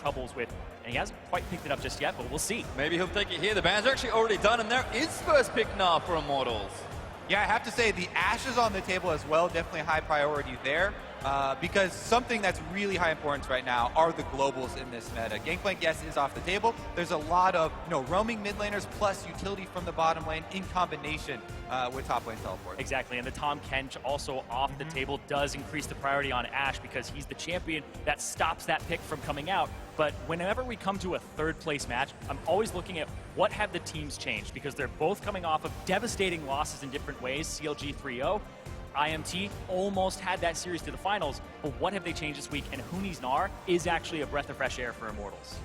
troubles with, and he hasn't quite picked it up just yet, but we'll see. Maybe he'll take it here. The ban's are actually already done, and there is first pick now for Immortals. Yeah, I have to say the Ashes on the table as well, definitely a high priority there. Because something that's really high importance right now are the globals in this meta. Gangplank, yes, is off the table. There's a lot of roaming mid laners plus utility from the bottom lane in combination with top lane teleport. Exactly, and the Tahm Kench also off the table does increase the priority on Ashe because he's the champion that stops that pick from coming out. But whenever we come to a third place match, I'm always looking at what have the teams changed, because they're both coming off of devastating losses in different ways. CLG 3-0. IMT almost had that series to the finals, but what have they changed this week? And Huni's Gnar is actually a breath of fresh air for Immortals.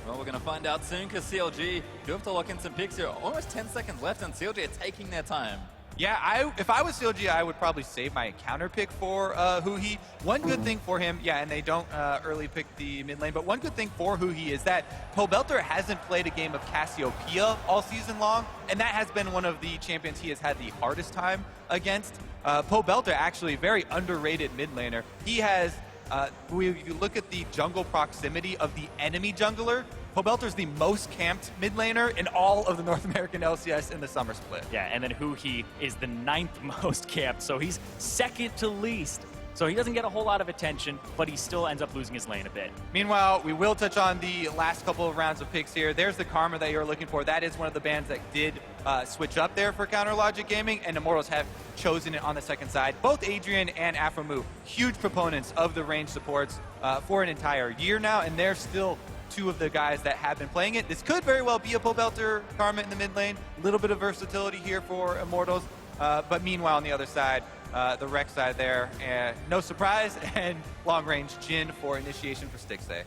Well, we're going to find out soon, because CLG do have to lock in some picks here. Almost 10 seconds left, and CLG are taking their time. Yeah, if I was CLG, I would probably save my counter pick for Huhi. One good thing for him, yeah, and they don't early pick the mid lane, but one good thing for Huhi is that Pobelter hasn't played a game of Cassiopeia all season long, and that has been one of the champions he has had the hardest time against. Pobelter, actually very underrated mid laner. He has, if you look at the jungle proximity of the enemy jungler, Pobelter's the most camped mid laner in all of the North American LCS in the summer split. Yeah, and then Huhi is the 9th most camped, so he's second to least. So he doesn't get a whole lot of attention, but he still ends up losing his lane a bit. Meanwhile, we will touch on the last couple of rounds of picks here. There's the Karma that you're looking for. That is one of the bans that did switch up there for Counter Logic Gaming, and Immortals have chosen it on the second side. Both Adrian and Aphromoo, huge proponents of the range supports for an entire year now, and they're still two of the guys that have been playing it. This could very well be a Pobelter Karma in the mid lane. A little bit of versatility here for Immortals. But meanwhile, on the other side, the Rex side there, no surprise, and long-range Jhin for initiation for Stixxay.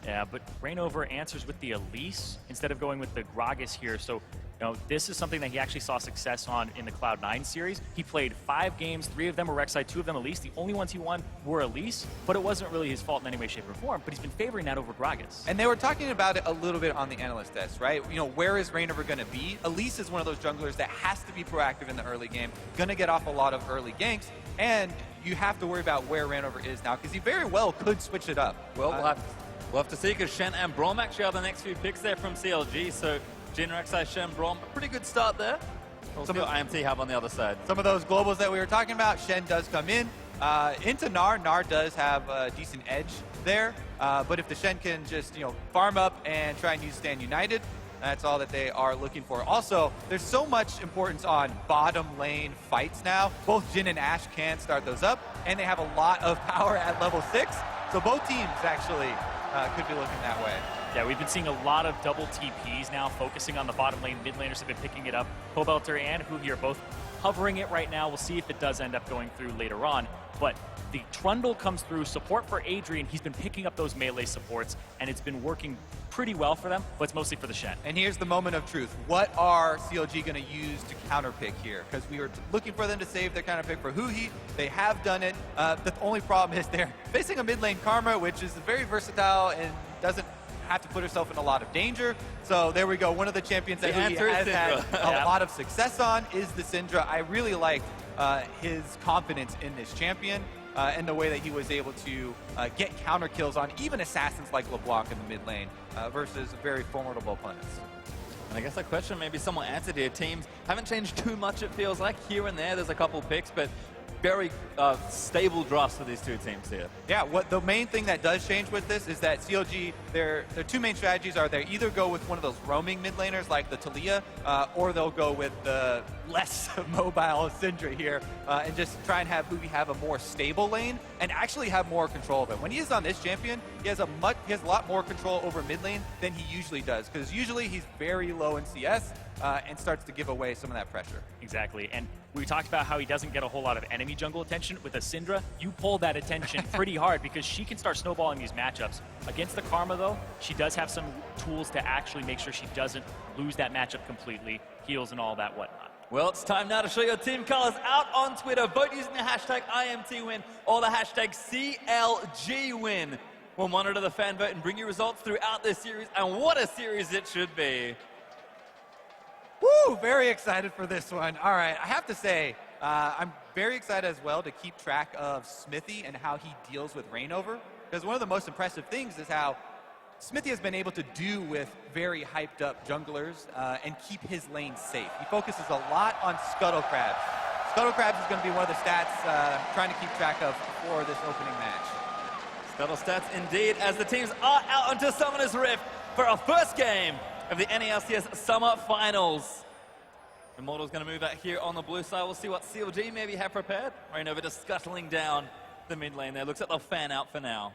Yeah, but Reignover answers with the Elise instead of going with the Gragas here. So, this is something that he actually saw success on in the Cloud9 series. He played 5 games, 3 of them were Rek'Sai, 2 of them Elise. The only ones he won were Elise, but it wasn't really his fault in any way, shape, or form. But he's been favoring that over Gragas. And they were talking about it a little bit on the analyst desk, right? Where is Reignover going to be? Elise is one of those junglers that has to be proactive in the early game, going to get off a lot of early ganks, and you have to worry about where Reignover is now, because he very well could switch it up. Well, we'll have to see, because Shen and Braum actually are the next few picks there from CLG, so Jhin, Rek'Sai, Shen, Braum, a pretty good start there. We'll see what IMT have on the other side. Some of those globals that we were talking about, Shen does come in. Into Gnar, Gnar does have a decent edge there, but if the Shen can just farm up and try and use Stand United, that's all that they are looking for. Also, there's so much importance on bottom lane fights now. Both Jhin and Ashe can start those up, and they have a lot of power at level 6, so both teams actually could be looking that way. Yeah, we've been seeing a lot of double TPs now, focusing on the bottom lane. Mid laners have been picking it up. Pobelter and Huhi are both hovering it right now. We'll see if it does end up going through later on. But the Trundle comes through. Support for Adrian. He's been picking up those melee supports, and it's been working pretty well for them, but it's mostly for the Shen. And here's the moment of truth. What are CLG going to use to counterpick here? Because we were looking for them to save their counterpick for Huhi. They have done it. The only problem is they're facing a mid lane Karma, which is very versatile and doesn't have to put herself in a lot of danger. So there we go. One of the champions that Huhi has had a lot of success on is the Syndra. I really like his confidence in this champion and the way that he was able to get counter kills on even assassins like LeBlanc in the mid lane versus very formidable opponents. And I guess that question maybe somewhat answered here. Teams haven't changed too much, it feels like. Here and there, there's a couple picks, but very stable drafts for these two teams here. Yeah, what the main thing that does change with this is that CLG, their two main strategies are they either go with one of those roaming mid laners like the Taliyah, or they'll go with the less mobile Syndra here and just try and have Huhi have a more stable lane and actually have more control of it. When he is on this champion, he has a lot more control over mid lane than he usually does, because usually he's very low in CS and starts to give away some of that pressure. Exactly, and we talked about how he doesn't get a whole lot of enemy jungle attention. With a Syndra, you pull that attention pretty hard because she can start snowballing these matchups. Against the Karma, though, she does have some tools to actually make sure she doesn't lose that matchup completely, heals and all that whatnot. Well, it's time now to show your team colors out on Twitter. Vote using the hashtag IMTWin or the hashtag CLGWin. We'll monitor the fan vote and bring you results throughout this series, and what a series it should be. Woo! Very excited for this one. All right, I have to say, I'm very excited as well to keep track of Smithy and how he deals with Reignover, because one of the most impressive things is how Smithy has been able to do with very hyped up junglers and keep his lane safe. He focuses a lot on Scuttle Crabs. Scuttle Crabs is going to be one of the stats trying to keep track of for this opening match. Scuttle stats indeed, as the teams are out onto Summoner's Rift for our first game of the NALCS Summer Finals. Immortal's going to move out here on the blue side. We'll see what CLG maybe have prepared. Rainover just scuttling down the mid lane there. Looks like they'll fan out for now.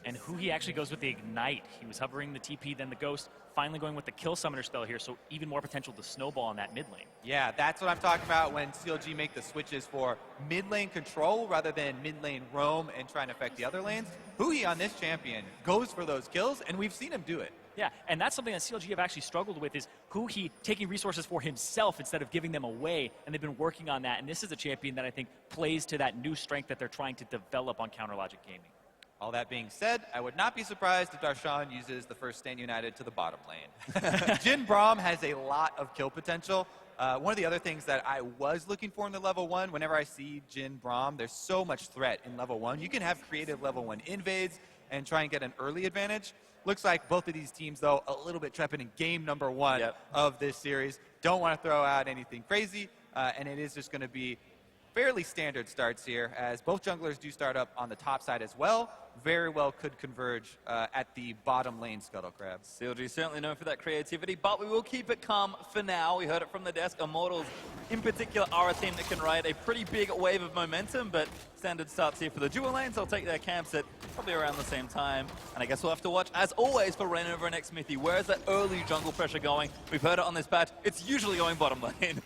And Huhi actually goes with the Ignite. He was hovering the TP, then the Ghost, finally going with the Kill Summoner spell here, so even more potential to snowball in that mid lane. Yeah, that's what I'm talking about when CLG make the switches for mid lane control rather than mid lane roam and trying to affect the other lanes. Huhi on this champion goes for those kills, and we've seen him do it. Yeah, and that's something that CLG have actually struggled with, is Huhi taking resources for himself instead of giving them away, and they've been working on that, and this is a champion that I think plays to that new strength that they're trying to develop on Counter Logic Gaming. All that being said, I would not be surprised if Darshan uses the first Stand United to the bottom lane. Jin Braum has a lot of kill potential. One of the other things that I was looking for in the level 1, whenever I see Jin Braum, there's so much threat in level 1. You can have creative level 1 invades and try and get an early advantage. Looks like both of these teams, though, a little bit trepid in game number 1 of this series. Don't want to throw out anything crazy, and it is just going to be fairly standard starts here, as both junglers do start up on the top side as well. Very well could converge at the bottom lane Scuttle Crabs. CLG certainly known for that creativity, but we will keep it calm for now. We heard it from the desk. Immortals, in particular, are a team that can ride a pretty big wave of momentum, but standard starts here for the dual lanes. They'll take their camps at probably around the same time. And I guess we'll have to watch, as always, for Rainover and Xmithy. Where is that early jungle pressure going? We've heard it on this patch. It's usually going bottom lane.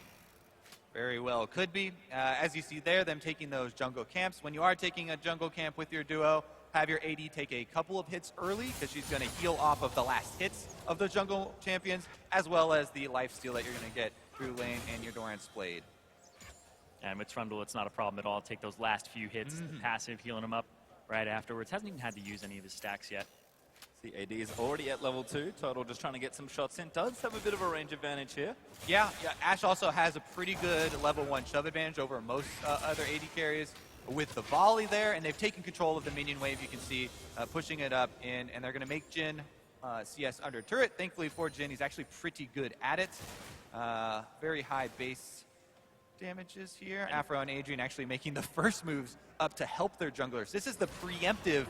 Very well could be. As you see there, them taking those jungle camps. When you are taking a jungle camp with your duo, have your AD take a couple of hits early, because she's going to heal off of the last hits of the jungle champions, as well as the lifesteal that you're going to get through lane and your Doran's Blade. And with Trundle, it's not a problem at all. Take those last few hits, passive, healing him up right afterwards. Hasn't even had to use any of his stacks yet. The AD is already at level 2. Total just trying to get some shots in. Does have a bit of a range advantage here. Yeah, Ashe also has a pretty good level 1 shove advantage over most other AD carries with the volley there, and they've taken control of the minion wave, you can see, pushing it up in, and they're going to make Jin CS under turret. Thankfully for Jin, he's actually pretty good at it. Very high base damages here. Afro and Adrian actually making the first moves up to help their junglers. This is the preemptive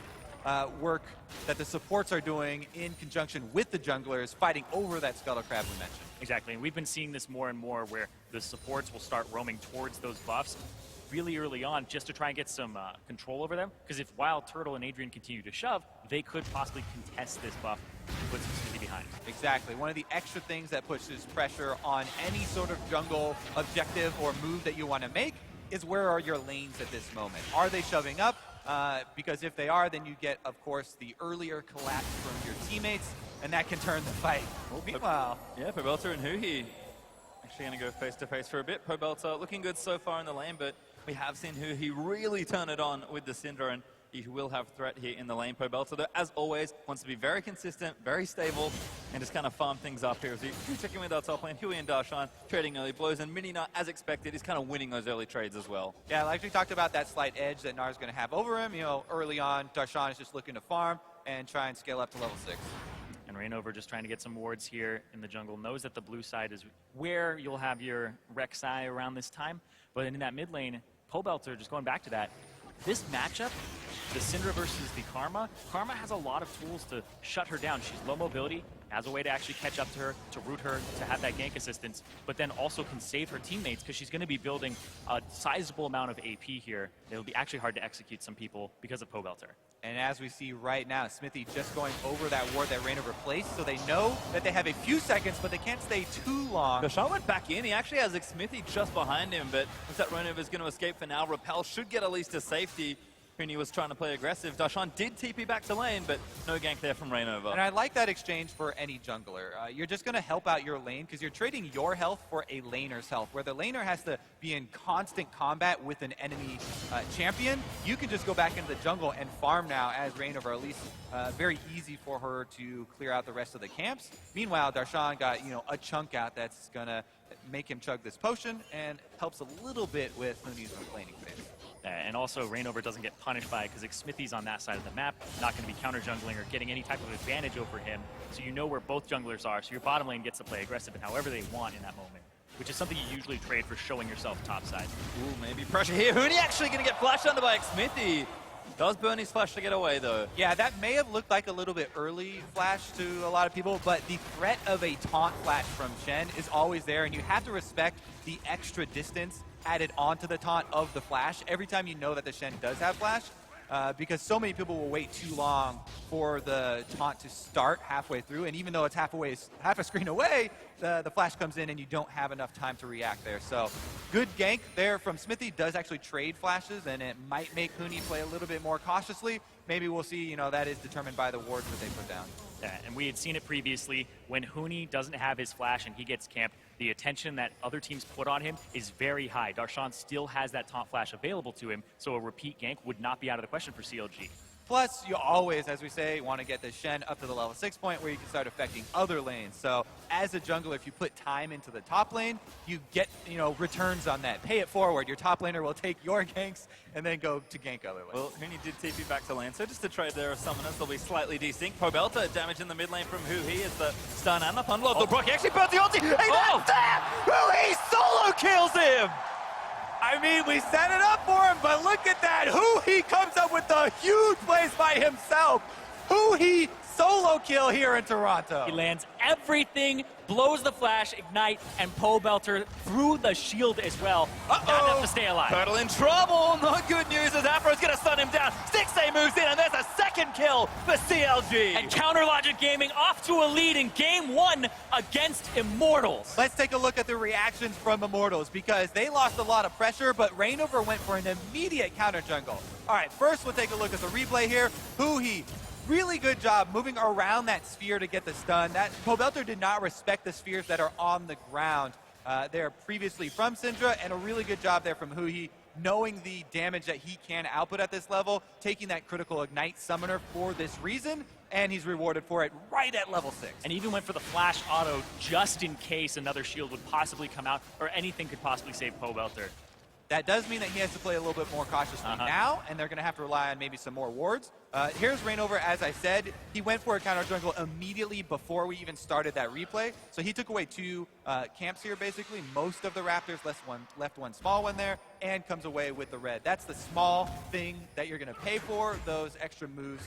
work that the supports are doing in conjunction with the junglers, fighting over that Scuttle Crab we mentioned. Exactly, and we've been seeing this more and more, where the supports will start roaming towards those buffs really early on, just to try and get some control over them. Because if while Turtle and Adrian continue to shove, they could possibly contest this buff and put some Smithy behind. Exactly. One of the extra things that pushes pressure on any sort of jungle objective or move that you want to make is, where are your lanes at this moment? Are they shoving up? Because if they are, then you get, of course, the earlier collapse from your teammates, and that can turn the fight. Meanwhile, yeah, Pobelter and Huhi actually going to go face-to-face for a bit. Pobelter looking good so far in the lane, but we have seen Huhi really turn it on with the Syndra, and he will have threat here in the lane. Pobelter, though, as always, wants to be very consistent, very stable, and just kind of farm things up here. As we check in with our top lane, Huhi and Darshan trading early blows, and Mini-Nut, as expected, is kind of winning those early trades as well. yeah, like we talked about, that slight edge that Nar's going to have over him. You know, early on, Darshan is just looking to farm and try and scale up to level 6. And Rainover just trying to get some wards here in the jungle. Knows that the blue side is where you'll have your Rek'Sai around this time. But in that mid lane, Pobelter, just going back to that, this matchup, the Syndra versus the Karma has a lot of tools to shut her down. She's low mobility, has a way to actually catch up to her, to root her, to have that gank assistance, but then also can save her teammates, because she's going to be building a sizable amount of AP here. It'll be actually hard to execute some people because of Pobelter. And as we see right now, Smithy just going over that ward that Rainover placed, so they know that they have a few seconds, but they can't stay too long. Darshan went back in. He actually has Xmithy just behind him, but looks like Rainover is going to escape for now. Repel should get at least a safety. Huni was trying to play aggressive. Darshan did TP back to lane, but no gank there from Rainover. And I like that exchange for any jungler. You're just going to help out your lane, because you're trading your health for a laner's health. Where the laner has to be in constant combat with an enemy champion, you can just go back into the jungle and farm now as Rainover. At least very easy for her to clear out the rest of the camps. Meanwhile, Darshan got a chunk out that's going to make him chug this potion, and helps a little bit with Huni's laning phase. And also, Reignover doesn't get punished by it because Smithy's on that side of the map, not going to be counter jungling or getting any type of advantage over him. So you know where both junglers are, so your bottom lane gets to play aggressive and however they want in that moment, which is something you usually trade for showing yourself topside. Ooh, maybe pressure here. Huni actually going to get flashed under by Smithy. Does burn his flash to get away, though. Yeah, that may have looked like a little bit early flash to a lot of people, but the threat of a taunt flash from Shen is always there, and you have to respect the extra distance added onto the taunt of the flash every time you know that the Shen does have flash, because so many people will wait too long for the taunt to start halfway through, and even though it's half a screen away, the flash comes in and you don't have enough time to react there. So good gank there from Smithy. Does actually trade flashes, and it might make Huni play a little bit more cautiously. Maybe we'll see, you know, that is determined by the wards that they put down. Yeah, and we had seen it previously. When Huni doesn't have his flash and he gets camped, the attention that other teams put on him is very high. Darshan still has that taunt flash available to him, so a repeat gank would not be out of the question for CLG. Plus, you always, as we say, want to get the Shen up to the level 6 point where you can start affecting other lanes. So as a jungler, if you put time into the top lane, you get, you know, returns on that. Pay it forward. Your top laner will take your ganks and then go to gank other lanes. Well, Huni did TP back to lane, so just to trade there of summoners, they'll be slightly desynced. Pobelta damage in the mid lane from Huhi as the stun and the pun of the Brock. He actually burns the ulti. Hey, that's that! Huhi solo kills him! I mean, we set it up for him, but look at that. He comes up with a huge plays by himself. He solo kill here in Toronto. He lands everything, blows the flash, ignite, and Pobelter through the shield as well. Not enough to stay alive. Turtle in trouble. Not good news as Afro's going to stun him down. Stixxay moves in, and there's a second kill for CLG. And Counter Logic Gaming off to a lead in Game 1 against Immortals. Let's take a look at the reactions from Immortals because they lost a lot of pressure, but Reignover went for an immediate counter jungle. All right, first we'll take a look at the replay here. Really good job moving around that sphere to get the stun. That Pobelter did not respect the spheres that are on the ground. They're previously from Syndra, and a really good job there from Huhi, knowing the damage that he can output at this level, taking that critical Ignite Summoner for this reason, and he's rewarded for it right at level 6. And even went for the flash auto just in case another shield would possibly come out or anything could possibly save Pobelter. That does mean that he has to play a little bit more cautiously now, and they're going to have to rely on maybe some more wards. Here's Reignover, as I said. He went for a counter jungle immediately before we even started that replay. So he took away 2 camps here, basically. Most of the Raptors left one small one there, and comes away with the red. That's the small thing that you're going to pay for, those extra moves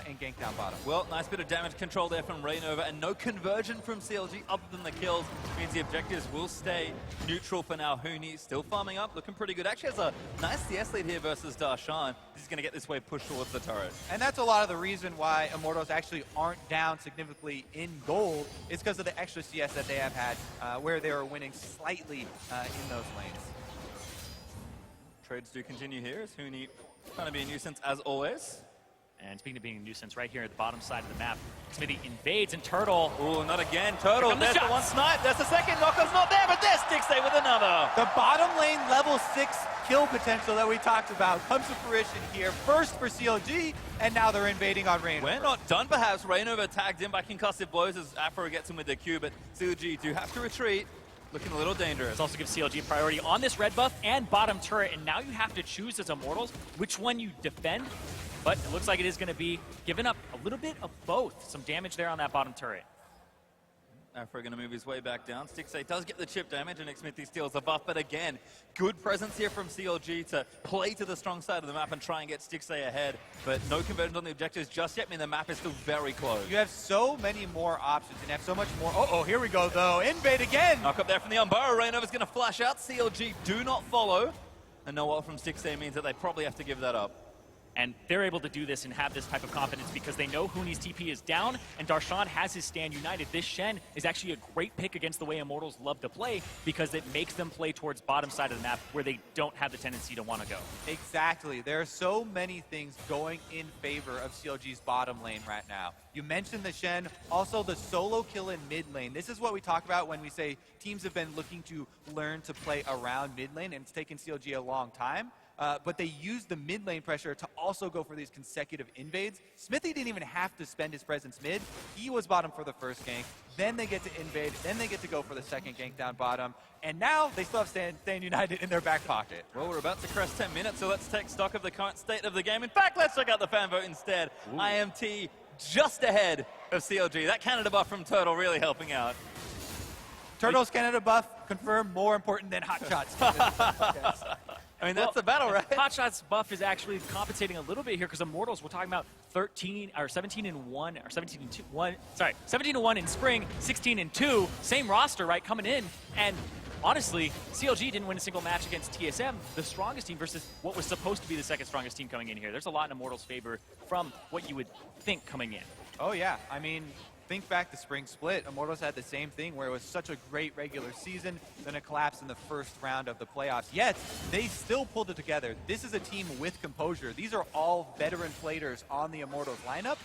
and gank down bottom. Well, nice bit of damage control there from Reignover, and no conversion from CLG other than the kills. Means the objectives will stay neutral for now. Huni still farming up, looking pretty good. Actually has a nice CS lead here versus Darshan. He's going to get this wave pushed towards the turret. And that's a lot of the reason why Immortals actually aren't down significantly in gold. It's because of the extra CS that they have had, where they are winning slightly in those lanes. Trades do continue here as Huni trying to be a nuisance as always. And speaking of being a nuisance, right here at the bottom side of the map, Smithy invades and Turtle. Ooh, not again. Turtle, there's the shots. one snipe. There's the second. Knocker's not there, but there's Stixxay with another. The bottom lane level 6 kill potential that we talked about comes to fruition here. First for CLG, and now they're invading on Reignover. We're not done, perhaps. Reignover tagged in by concussive blows as Afro gets him with the Q, but CLG do have to retreat. Looking a little dangerous. This also gives CLG priority on this red buff and bottom turret, and now you have to choose as Immortals which one you defend. But it looks like it is going to be giving up a little bit of both. Some damage there on that bottom turret. Afro going to move his way back down. Stixxay does get the chip damage, and Smithy steals the buff. But again, good presence here from CLG to play to the strong side of the map and try and get Stixxay ahead. But no conversions on the objectives just yet. I mean, the map is still very close. You have so many more options and have so much more. Oh, here we go, though. Invade again. Knock up there from the Umbara. Reignover's going to flash out. CLG do not follow. And no ult from Stixxay means that they probably have to give that up. And they're able to do this and have this type of confidence because they know Huni's TP is down and Darshan has his stand united. This Shen is actually a great pick against the way Immortals love to play because it makes them play towards bottom side of the map where they don't have the tendency to want to go. Exactly. There are so many things going in favor of CLG's bottom lane right now. You mentioned the Shen, also the solo kill in mid lane. This is what we talk about when we say teams have been looking to learn to play around mid lane, and it's taken CLG a long time. but they used the mid lane pressure to also go for these consecutive invades. Smithy didn't even have to spend his presence mid. He was bottom for the first gank. Then they get to invade. Then they get to go for the second gank down bottom. And now they still have Stand United in their back pocket. Well, we're about to cross 10 minutes, so let's take stock of the current state of the game. In fact, let's check out the fan vote instead. Ooh. IMT just ahead of CLG. That Canada buff from Turtle really helping out. Turtle's Canada buff confirmed more important than Hot Shots. I mean, that's the battle, right? Hotshot's buff is actually compensating a little bit here because Immortals, we're talking about 17 and 1, or 17 and 2, 1, sorry, 17 and 1 in spring, 16 and 2, same roster, right, coming in. And honestly, CLG didn't win a single match against TSM, the strongest team versus what was supposed to be the second strongest team coming in here. There's a lot in Immortals' favor from what you would think coming in. Oh yeah, I mean, think back to spring split. Immortals had the same thing where it was such a great regular season, then a collapse in the first round of the playoffs. Yet, they still pulled it together. This is a team with composure. These are all veteran players on the Immortals lineup,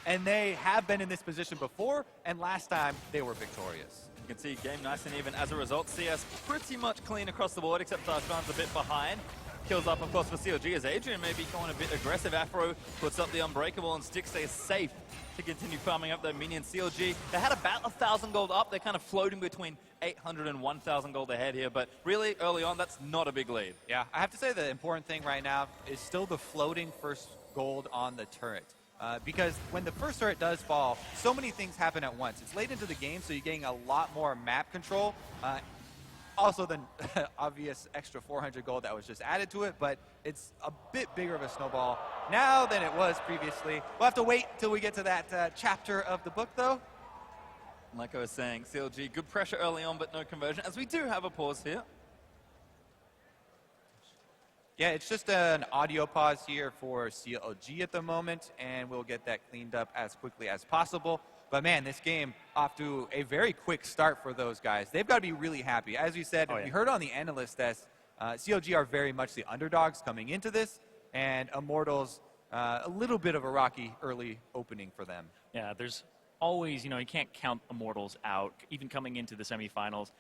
and they have been in this position before, and last time they were victorious. You can see game nice and even as a result. CS pretty much clean across the board, except Darshan's a bit behind. Kills up, of course, for CLG as Adrian may be going a bit aggressive. Afro puts up the Unbreakable and Stick stays safe to continue farming up their minions. CLG, they had about 1,000 gold up. They're kind of floating between 800 and 1,000 gold ahead here, but really early on, that's not a big lead. Yeah, I have to say the important thing right now is still the floating first gold on the turret. Because when the first turret does fall, so many things happen at once. It's late into the game, so you're getting a lot more map control. Also, the obvious extra 400 gold that was just added to it, but it's a bit bigger of a snowball now than it was previously. We'll have to wait till we get to that chapter of the book, though. Like I was saying, CLG, good pressure early on, but no conversion, as we do have a pause here. Yeah, it's just an audio pause here for CLG at the moment, and we'll get that cleaned up as quickly as possible. But man, this game off to a very quick start for those guys. They've got to be really happy. As you said, we heard on the analyst desk, CLG are very much the underdogs coming into this, and Immortals, a little bit of a rocky early opening for them. Yeah, there's always, you can't count Immortals out, even coming into the semifinals.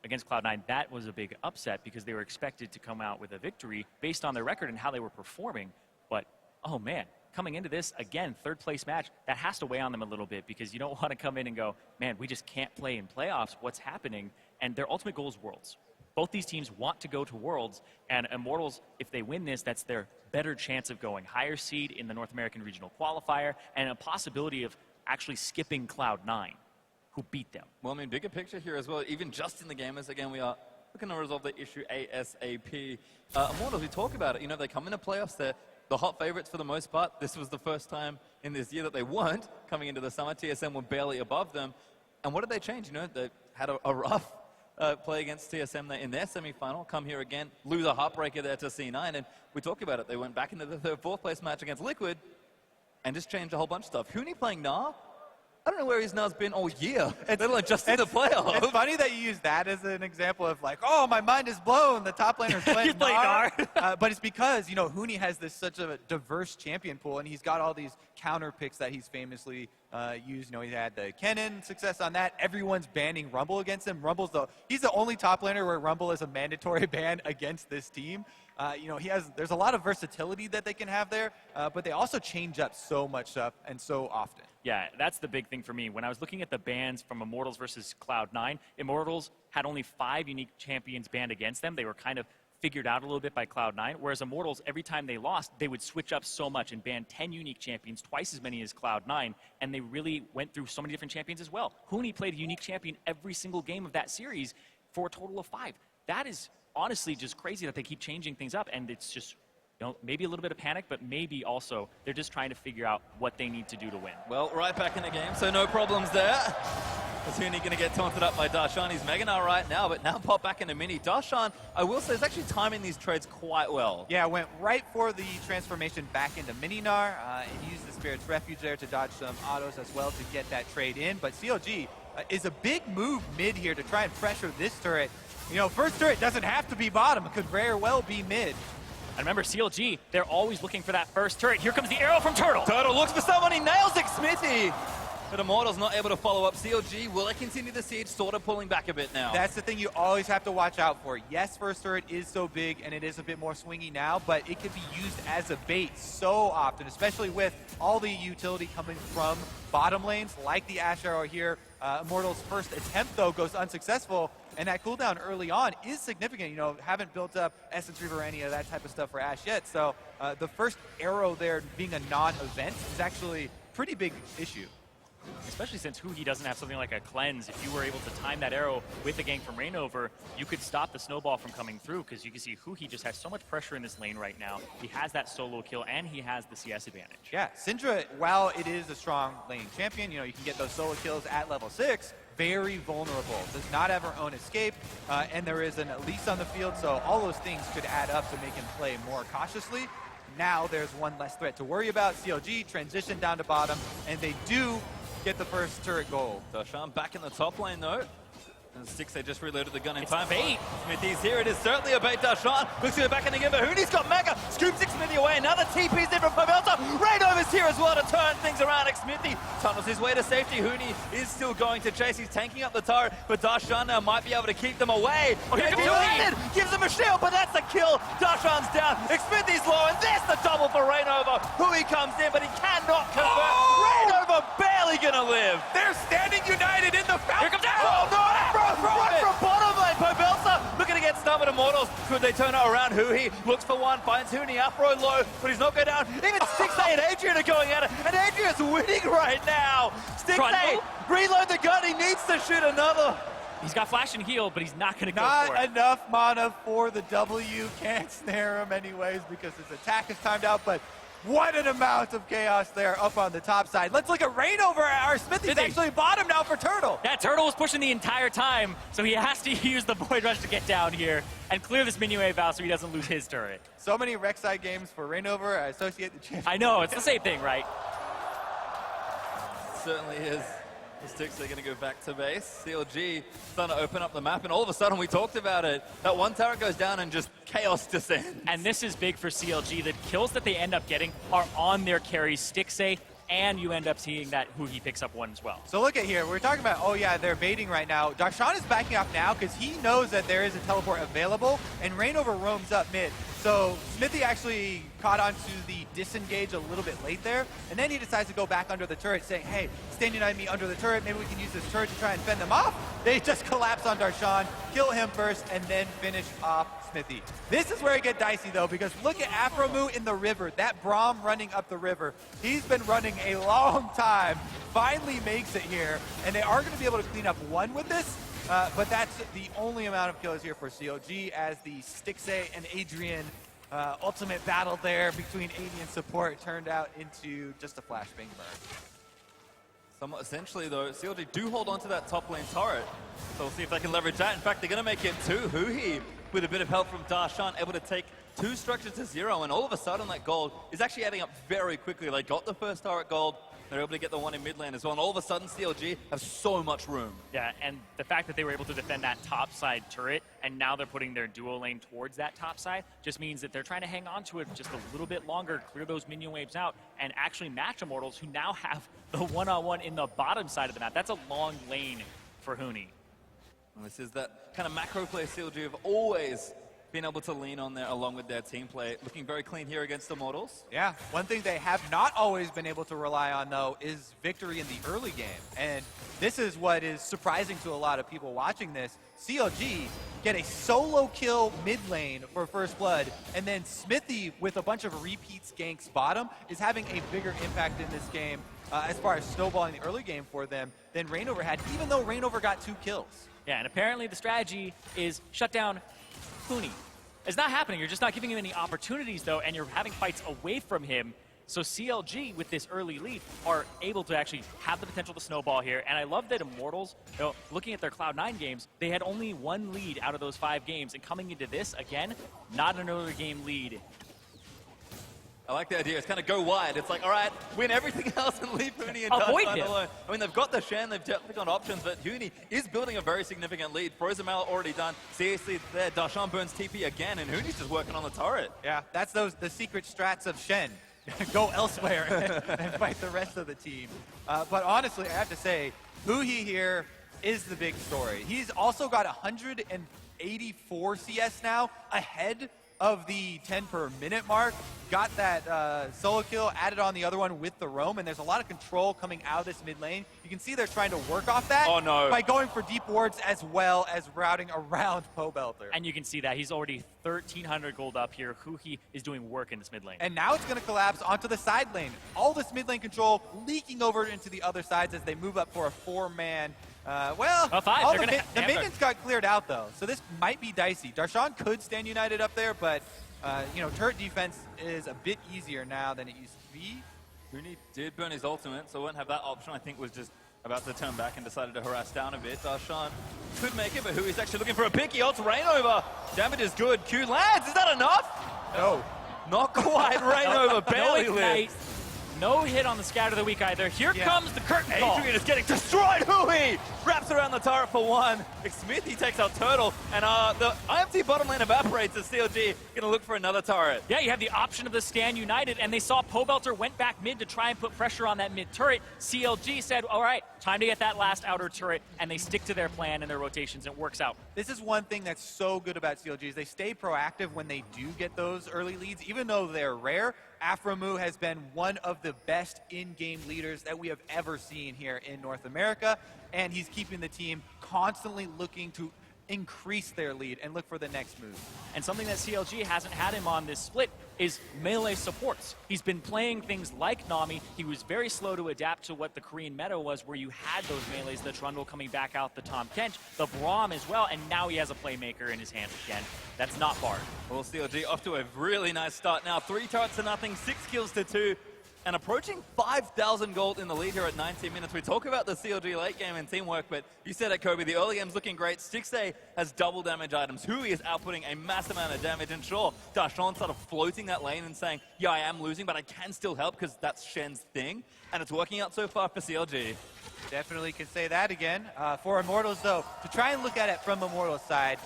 Against Cloud9, that was a big upset because they were expected to come out with a victory based on their record and how they were performing. But, oh man, coming into this, again, third place match, that has to weigh on them a little bit because you don't want to come in and go, man, we just can't play in playoffs. What's happening? And their ultimate goal is Worlds. Both these teams want to go to Worlds, and Immortals, if they win this, that's their better chance of going higher seed in the North American Regional Qualifier and a possibility of actually skipping Cloud9. Who beat them. Well, I mean, bigger picture here as well, even just in the game, as again, we are looking to resolve the issue ASAP. Immortals, we talk about it, they come into playoffs, they're the hot favorites for the most part. This was the first time in this year that they weren't coming into the summer. TSM were barely above them. And what did they change? They had a rough play against TSM in their semifinal, come here again, lose a heartbreaker there to C9, and we talked about it. They went back into the third, fourth place match against Liquid and just changed a whole bunch of stuff. Huni playing Gnar? I don't know where his Gnar's been all year, let alone just in the playoffs. It's funny that you use that as an example of like, oh, my mind is blown, the top laner's playing Gnar. But it's because, Huni has such a diverse champion pool, and he's got all these counter picks that he's famously used. He had the Kennen success on that. Everyone's banning Rumble against him. He's the only top laner where Rumble is a mandatory ban against this team. There's a lot of versatility that they can have there, but they also change up so much stuff and so often. Yeah, that's the big thing for me. When I was looking at the bans from Immortals versus Cloud9, Immortals had only 5 unique champions banned against them. They were kind of figured out a little bit by Cloud9, whereas Immortals, every time they lost, they would switch up so much and ban 10 unique champions, twice as many as Cloud9, and they really went through so many different champions as well. Huni played a unique champion every single game of that series for a total of 5. That is honestly just crazy that they keep changing things up, and it's just maybe a little bit of panic, but maybe also they're just trying to figure out what they need to do to win. Well, right back in the game, so no problems there. Is Huni going to get taunted up by Darshan? He's Mega Gnar right now, but now pop back into Mini. Darshan, I will say, is actually timing these trades quite well. Yeah, went right for the transformation back into Mini Gnar, and used the Spirit's Refuge there to dodge some autos as well to get that trade in. But CLG is a big move mid here to try and pressure this turret. First turret doesn't have to be bottom. It could very well be mid. And remember, CLG, they're always looking for that first turret. Here comes the arrow from Turtle. Turtle looks for someone. He nails it, Smithy. but Immortals not able to follow up. CLG, will they continue the siege? Sort of pulling back a bit now. That's the thing you always have to watch out for. Yes, first turret is so big and it is a bit more swingy now, but it can be used as a bait so often, especially with all the utility coming from bottom lanes like the Ashe Arrow here. Immortals' first attempt, though, goes unsuccessful, and that cooldown early on is significant. You know, haven't built up Essence Reaver or any of that type of stuff for Ashe yet, so the first arrow there being a non-event is actually a pretty big issue. Especially since Huhi doesn't have something like a cleanse. If you were able to time that arrow with a gank from Reignover, you could stop the snowball from coming through, because you can see Huhi just has so much pressure in this lane right now. He has that solo kill and he has the CS advantage. Yeah, Syndra, while it is a strong lane champion, you know, you can get those solo kills at level 6, very vulnerable. Does not have her own escape, and there is an Elise on the field, so all those things could add up to make him play more cautiously. Now there's one less threat to worry about. CLG transition down to bottom, and they do get the first turret goal. Darshan back in the top lane though. And Stixxay just reloaded the gun in It's time. bait. Smithy's here. It is certainly a bait. Darshan looks to go back in again, but Hooney's got Mega. Scoops Smithy away. Another TP's in from Pobelta. Reignover's here as well to turn things around. Smithy tunnels his way to safety. Hooney is still going to chase. He's tanking up the turret, but Darshan now might be able to keep them away. Oh, here comes landed. Gives him a shield, but that's a kill. Darshan's down. Smithy's low, and there's the double for Reignover. Hooney comes in, but he cannot convert. Reignover barely gonna live. They're standing united in the fountain. Here comes Afro! Oh no, Afro right from bottom lane. Pobelta looking to get stunned with Immortals. Could they turn it around? Huhi looks for one, finds Hooney. Afro low, but he's not going down. Even Stixxay and Adrian are going at it, and Adrian's winning right now. Stixxay, reload the gun. He needs to shoot another. He's got flash and heal, but he's not going to go for Not it. enough mana for the W. Can't snare him anyways because his attack is timed out, but what an amount of chaos there up on the top side. Let's look at Reignover. Our Smithy's Smithy. actually bottom now for Turtle. That Turtle was pushing the entire time, so he has to use the Void Rush to get down here and clear this minion wave out so he doesn't lose his turret. So many Rek'Sai games for Reignover. I associate the champion. I know, it's the same thing, right? Certainly is. The Stixxay going to go back to base. CLG starting to open up the map, and all of a sudden we talked about it. That one turret goes down and just chaos descends. And this is big for CLG. The kills that they end up getting are on their carries, Stixxay, and you end up seeing that Huhi picks up one as well. So look at here. We're talking about, oh yeah, they're baiting right now. Darshan is backing off now because he knows that there is a teleport available, and Reignover roams up mid. So Smithy actually caught onto the disengage a little bit late there, and then he decides to go back under the turret saying, hey, stand united me under the turret, maybe we can use this turret to try and fend them off. They just collapse on Darshan, kill him first, and then finish off Smithy. This is where it gets dicey though, because look at Afromu in the river, that Braum running up the river. He's been running a long time, finally makes it here, and they are going to be able to clean up one with this. But that's the only amount of kills here for CLG as the Stixxay and Adrian ultimate battle there between AD and support turned out into just a flashbang burn. Somewhat essentially though, CLG do hold on to that top lane turret. So we'll see if they can leverage that. In fact, they're going to make it 2. Huhi, with a bit of help from Darshan, able to take 2 structures to 0, and all of a sudden that gold is actually adding up very quickly. They got the first turret gold. They're able to get the one in mid lane as well, and all of a sudden CLG have so much room. Yeah, and the fact that they were able to defend that top side turret, and now they're putting their duo lane towards that top side, just means that they're trying to hang on to it just a little bit longer, clear those minion waves out, and actually match Immortals, who now have the one-on-one in the bottom side of the map. That's a long lane for Hooney. And this is that kind of macro play CLG have always been able to lean on there along with their team play. Looking very clean here against Immortals. Yeah, one thing they have not always been able to rely on, though, is victory in the early game. And this is what is surprising to a lot of people watching this. CLG get a solo kill mid lane for first blood, and then Smithy, with a bunch of repeats ganks bottom, is having a bigger impact in this game as far as snowballing the early game for them than Reignover had, even though Reignover got 2 kills. Yeah, and apparently the strategy is shut down Hooney. It's not happening. You're just not giving him any opportunities, though, and you're having fights away from him. So CLG, with this early lead, are able to actually have the potential to snowball here. And I love that Immortals, you know, looking at their Cloud9 games, they had only 1 lead out of those 5 games. And coming into this, again, not another game lead. I like the idea. It's kind of go wide. It's like, all right, win everything else and leave Hooney and Avoid Darshan him. alone. I mean, they've got the Shen, they've definitely got options, but Hooney is building a very significant lead. Frozen Mallet already done. Seriously, there, Darshan burns TP again, and Hooney's just working on the turret. Yeah, that's the secret strats of Shen. go elsewhere and fight the rest of the team. But honestly, I have to say, Huhi here is the big story. He's also got 184 CS now, ahead of the 10 per minute mark. Got that solo kill added on the other one with the roam, and there's a lot of control coming out of this mid lane. You can see they're trying to work off that by going for deep wards as well as routing around Pobelter. And you can see that he's already 1,300 gold up here. Huhi is doing work in this mid lane. And now it's going to collapse onto the side lane. All this mid lane control leaking over into the other sides as they move up for a 4-man. The minions got cleared out, though, so this might be dicey. Darshan could stand united up there, but, turret defense is a bit easier now than it used to be. Huni did burn his ultimate, so won't have that option. I think was just about to turn back and decided to harass down a bit. Darshan could make it, but Hui's actually looking for a pick. He ults Rain over. Damage is good. Q lands. Is that enough? No. Not quite. Rain over. Barely no lives. No hit on the scatter of the week either. Here comes the curtain call. Adrian is getting destroyed. Hui wraps around the turret for one. Smith, he takes out Turtle, and the IMT bottom lane evaporates as CLG gonna look for another turret. Yeah, you have the option of the stand united, and they saw Pobelter went back mid to try and put pressure on that mid turret. CLG said, all right, time to get that last outer turret, and they stick to their plan and their rotations, and it works out. This is one thing that's so good about CLG is they stay proactive when they do get those early leads, even though they're rare. Aframu has been one of the best in-game leaders that we have ever seen here in North America, and he's keeping the team constantly looking to increase their lead and look for the next move. And something that CLG hasn't had him on this split is melee supports. He's been playing things like Nami. He was very slow to adapt to what the Korean meta was, where you had those melees, the Trundle coming back out, the Tahm Kench, the Braum as well, and now he has a playmaker in his hands again. That's not Bard. Well, CLG off to a really nice start now. 3 turrets to nothing, 6 kills to 2. And approaching 5,000 gold in the lead here at 19 minutes. We talk about the CLG late game and teamwork, but you said it, Kobe, the early game's looking great. Stixxay has double damage items. Hui is outputting a mass amount of damage, and sure, Darshan started floating that lane and saying, yeah, I am losing, but I can still help because that's Shen's thing. And it's working out so far for CLG. Definitely can say that again. For Immortals, though, to try and look at it from Immortals' side,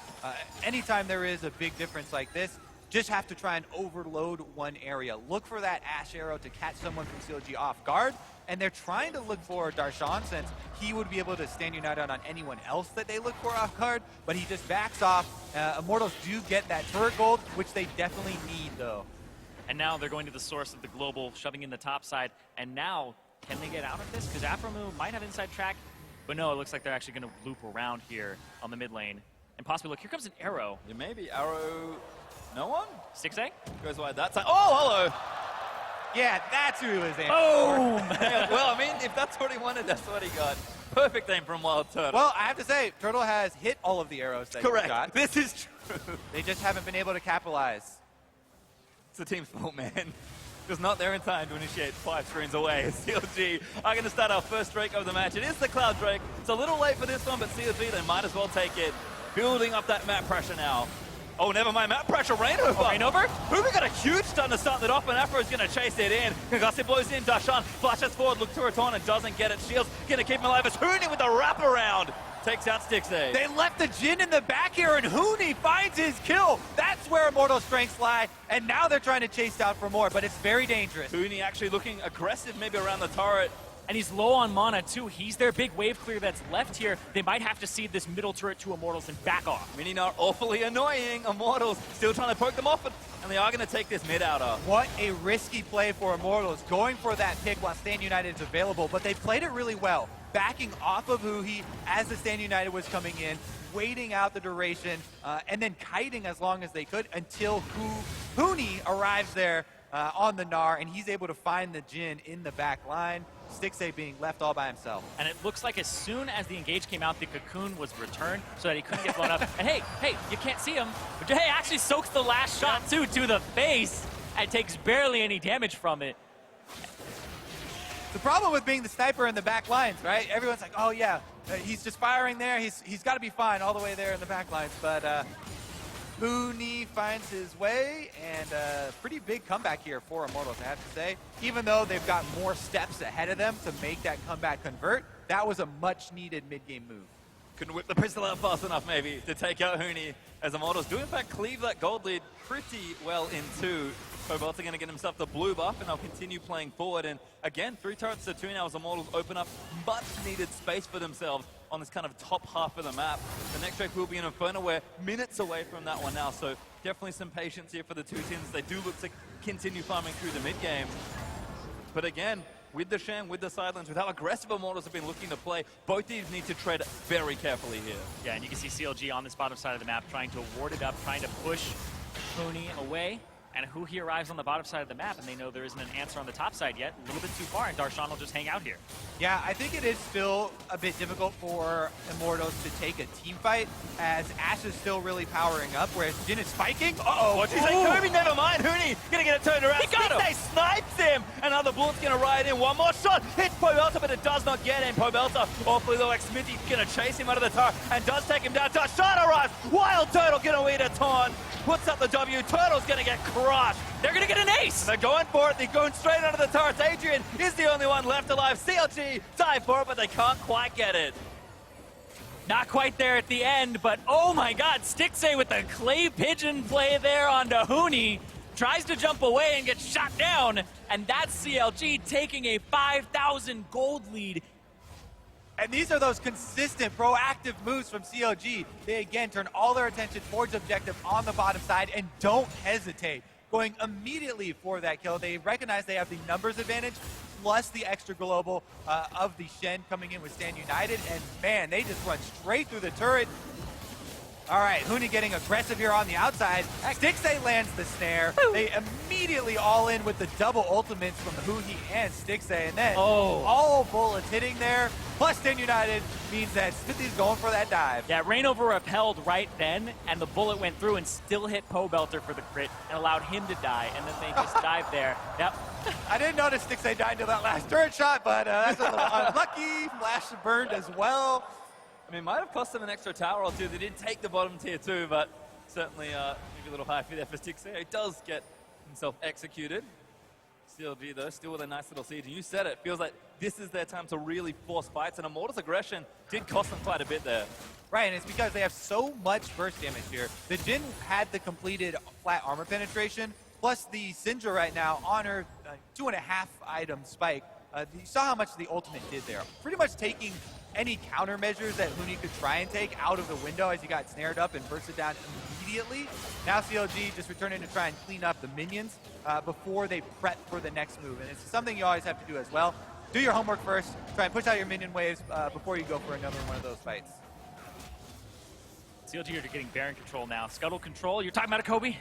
anytime there is a big difference like this, just have to try and overload one area. Look for that Ash Arrow to catch someone from CLG off guard, and they're trying to look for Darshan since he would be able to stand united on anyone else that they look for off guard, but he just backs off. Immortals do get that turret gold, which they definitely need, though. And now they're going to the source of the global, shoving in the top side, and now, can they get out of this? Because Aframu might have inside track, but no, it looks like they're actually going to loop around here on the mid lane. And possibly, look, here comes an arrow. Yeah, maybe arrow. No one? Stixxay? Goes wide that side. Oh, hello! Yeah, that's who he was aiming Boom! Yeah, well, I mean, if that's what he wanted, that's what he got. Perfect aim from Wild Turtle. Well, I have to say, Turtle has hit all of the arrows that he got. This is true. They just haven't been able to capitalize. It's the team's fault, man. Just not there in time to initiate 5 screens away. CLG are going to start our first Drake of the match. It is the Cloud Drake. It's a little late for this one, but CLG, they might as well take it. Building up that map pressure now. Oh, never mind, map pressure, Rain over. Oh, Rain over? Hubi got a huge stun to start that off, and Afro's going to chase it in. Kagase blows in, Darshan flashes forward, look to return and doesn't get it. Shields going to keep him alive as Huni with the wraparound takes out Stixxay. They left the Jhin in the back here, and Huni finds his kill. That's where Immortal's strengths lie, and now they're trying to chase out for more, but it's very dangerous. Huni actually looking aggressive maybe around the turret. And he's low on mana, too. He's their big wave clear that's left here. They might have to cede this middle turret to Immortals and back off. Mini not awfully annoying. Immortals still trying to poke them off, and they are going to take this mid outer. What a risky play for Immortals, going for that pick while Stand United is available, but they played it really well. Backing off of Huhi as the Stand United was coming in, waiting out the duration, and then kiting as long as they could until Huni arrives there on the Gnar, and he's able to find the Jhin in the back line. Stixxay being left all by himself. And it looks like as soon as the engage came out, the cocoon was returned so that he couldn't get blown up. And hey, you can't see him. But hey, actually soaks the last shot too to the face and takes barely any damage from it. The problem with being the sniper in the back lines, right? Everyone's like, oh yeah, he's just firing there. He's got to be fine all the way there in the back lines. But Huni finds his way, and a pretty big comeback here for Immortals, I have to say. Even though they've got more steps ahead of them to make that comeback convert, that was a much-needed mid-game move. Couldn't whip the pistol out fast enough, maybe, to take out Huni, as Immortals do, in fact, cleave that gold lead pretty well in two. Pobelta going to get himself the blue buff, and they'll continue playing forward. And again, 3 turrets to 2 now as the Immortals open up much needed space for themselves on this kind of top half of the map. The next Drake will be in Inferno. We're minutes away from that one now, so definitely some patience here for the two teams. They do look to continue farming through the mid game. But again, with the Shen, with the Sidelines, with how aggressive Immortals have been looking to play, both teams need to tread very carefully here. Yeah, and you can see CLG on this bottom side of the map trying to ward it up, trying to push Huni away. And Huhi arrives on the bottom side of the map, and they know there isn't an answer on the top side yet. A little bit too far, and Darshan will just hang out here. Yeah, I think it is still a bit difficult for Immortals to take a team fight, as Ashe is still really powering up, whereas Jin is spiking. Uh-oh. What'd you say, Kobe? Never mind. Huni gonna get it turned around. He got him. They snipes him. Another bullet's gonna ride in. One more shot. Hits Pobelta, but it does not get him. Pobelta, awfully low. Smithy's gonna chase him out of the tower and does take him down. Darshan arrives. Wild Turtle gonna eat a taunt. Puts up the W. Turtle's gonna get crushed. They're going to get an ace! They're going for it. They're going straight under the turrets. Adrian is the only one left alive. CLG dive for it, but they can't quite get it. Not quite there at the end, but oh my god, Stixxay with the clay pigeon play there onto Huni. Tries to jump away and gets shot down, and that's CLG taking a 5,000 gold lead. And these are those consistent, proactive moves from CLG. They again turn all their attention towards objective on the bottom side and don't hesitate, going immediately for that kill. They recognize they have the numbers advantage, plus the extra global of the Shen coming in with Stand United, and man, they just run straight through the turret. All right, Huni getting aggressive here on the outside. Stixxay lands the snare. They immediately all in with the double ultimates from Huhi and Stixxay, and then all bullets hitting there. Plus Stand United means that Smithy's going for that dive. Yeah, Rainover repelled right then, and the bullet went through and still hit Pobelter for the crit and allowed him to die, and then they just dived there. Yep. I didn't notice Stixxay died to that last turret shot, but that's a little unlucky. Flash burned as well. I mean, might have cost them an extra tower or two. They did take the bottom tier too, but certainly maybe a little high for there for Stixxay. He does get himself executed. CLG though, still with a nice little siege. And you said it, feels like this is their time to really force fights, and Immortals' aggression did cost them quite a bit there. Right, and it's because they have so much burst damage here. The Jin had the completed flat armor penetration, plus the Syndra right now on her 2.5 item spike. You saw how much the ultimate did there. Pretty much taking any countermeasures that Huni could try and take out of the window as he got snared up and bursted down immediately. Now CLG just returning to try and clean up the minions before they prep for the next move. And it's something you always have to do as well. Do your homework first. Try and push out your minion waves before you go for another one of those fights. CLG are getting Baron control now. Scuttle control, you're talking about it, Kobe?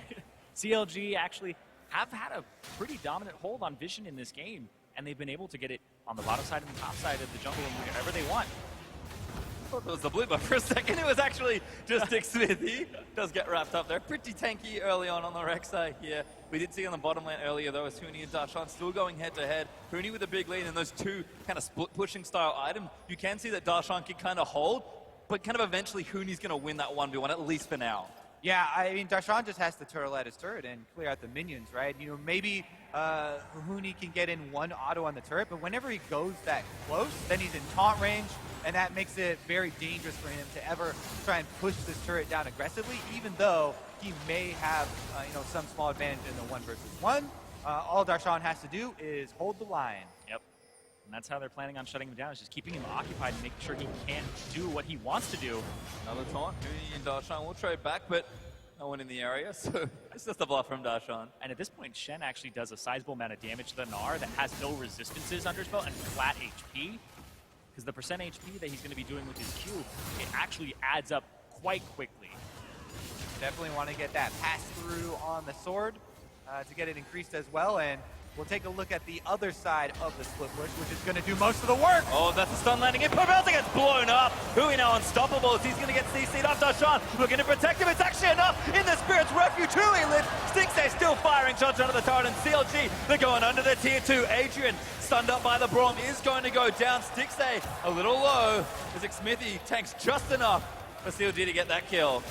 CLG actually have had a pretty dominant hold on Vision in this game, and they've been able to get it on the bottom side and the top side of the jungle and wherever they want. I thought it was the blue buff for a second. It was actually just Dick Smithy. Does get wrapped up there. Pretty tanky early on the Rek'Sai here. We did see on the bottom lane earlier, though, as Huni and Darshan still going head-to-head. Huni with a big lead in those two kind of split-pushing style items. You can see that Darshan can kind of hold, but kind of eventually Huni's going to win that 1v1, at least for now. Yeah, I mean, Darshan just has to turtle at his turret and clear out the minions, right? You know, maybe Huni can get in one auto on the turret, but whenever he goes that close, then he's in taunt range, and that makes it very dangerous for him to ever try and push this turret down aggressively, even though he may have, you know, some small advantage in the 1 versus 1. All Darshan has to do is hold the line. Yep. And that's how they're planning on shutting him down, is just keeping him occupied and making sure he can't do what he wants to do. Another taunt. Huni and Darshan will trade back, but no one in the area, so it's just a bluff from Darshan. And at this point, Shen actually does a sizable amount of damage to the Gnar that has no resistances under his belt and flat HP. Because the percent HP that he's going to be doing with his Q, it actually adds up quite quickly. Definitely want to get that pass through on the sword to get it increased as well. And we'll take a look at the other side of the split push, which is going to do most of the work. Oh, that's a stun landing. And Pobelta gets blown up. Hui now unstoppable as he's going to get CC'd off Darshan. Looking to protect him. It's actually enough in the Spirit's Refuge. Hui lives. Stixxay still firing shots under the turret. And CLG, they're going under the tier 2. Adrian, stunned up by the Braum, is going to go down. Stixxay a little low. As Smithy tanks just enough for CLG to get that kill.